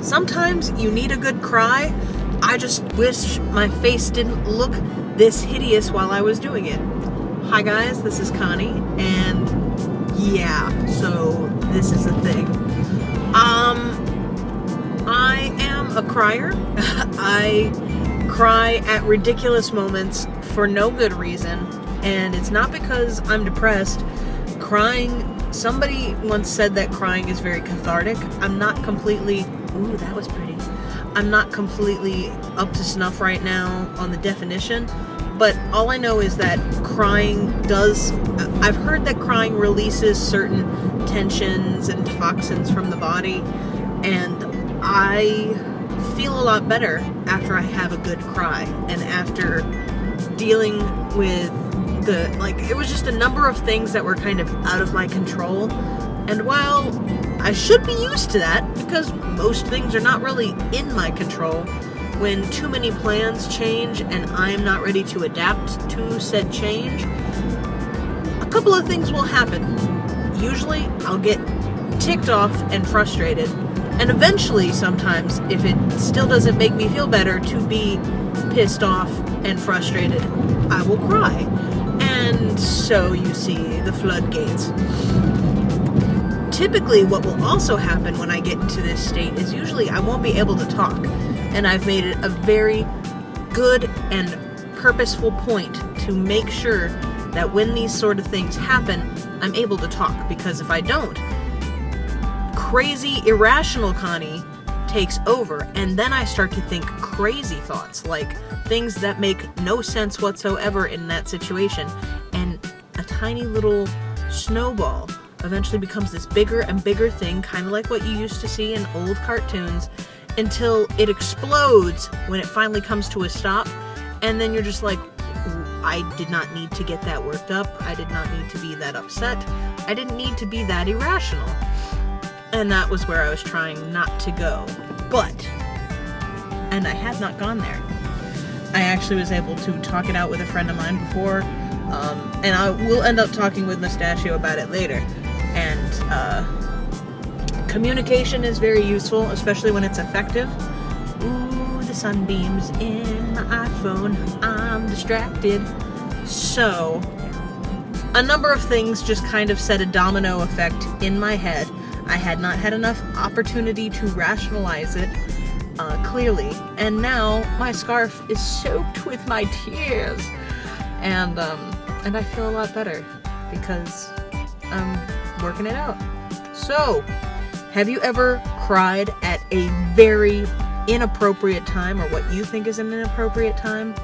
Sometimes you need a good cry. I just wish my face didn't look this hideous while I was doing it. Hi guys, this is Connie, and yeah, so this is the thing. I am a crier. I cry at ridiculous moments for no good reason, and it's not because I'm depressed. Somebody once said that crying is very cathartic. I'm not completely, ooh, that was pretty. I'm not completely up to snuff right now on the definition, but all I know is that I've heard that crying releases certain tensions and toxins from the body, and I feel a lot better after I have a good cry, and after dealing with it was just a number of things that were kind of out of my control. And while I should be used to that, because most things are not really in my control, when too many plans change and I'm not ready to adapt to said change, a couple of things will happen. Usually I'll get ticked off and frustrated, and eventually sometimes, if it still doesn't make me feel better to be pissed off and frustrated, I will cry. And so you see the floodgates. Typically, what will also happen when I get into this state is usually I won't be able to talk. And I've made it a very good and purposeful point to make sure that when these sort of things happen, I'm able to talk. Because if I don't, crazy, irrational Connie takes over, and then I start to think crazy thoughts, like things that make no sense whatsoever in that situation, and a tiny little snowball eventually becomes this bigger and bigger thing, kind of like what you used to see in old cartoons, until it explodes when it finally comes to a stop, and then you're just like, I did not need to get that worked up, I did not need to be that upset, I didn't need to be that irrational. And that was where I was trying not to go. And I had not gone there. I actually was able to talk it out with a friend of mine before, and I will end up talking with Mustachio about it later. And communication is very useful, especially when it's effective. Ooh, the sunbeams in my iPhone, I'm distracted. So, a number of things just kind of set a domino effect in my head. I had not had enough opportunity to rationalize it clearly, and now my scarf is soaked with my tears, and I feel a lot better because I'm working it out. So, have you ever cried at a very inappropriate time, or what you think is an inappropriate time?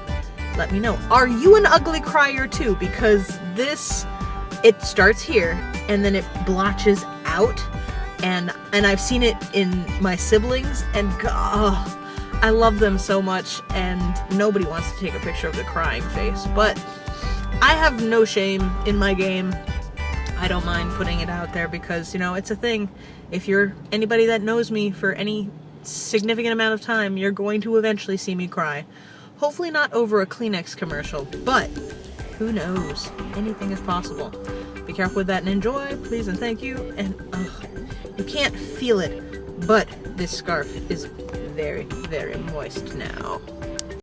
Let me know. Are you an ugly crier too? Because it starts here, and then it blotches out. And I've seen it in my siblings, and I love them so much, and nobody wants to take a picture of the crying face. But I have no shame in my game. I don't mind putting it out there because, it's a thing. If you're anybody that knows me for any significant amount of time, you're going to eventually see me cry. Hopefully not over a Kleenex commercial, but who knows? Anything is possible. Be careful with that and enjoy, please and thank you. And you can't feel it, but this scarf is very, very moist now.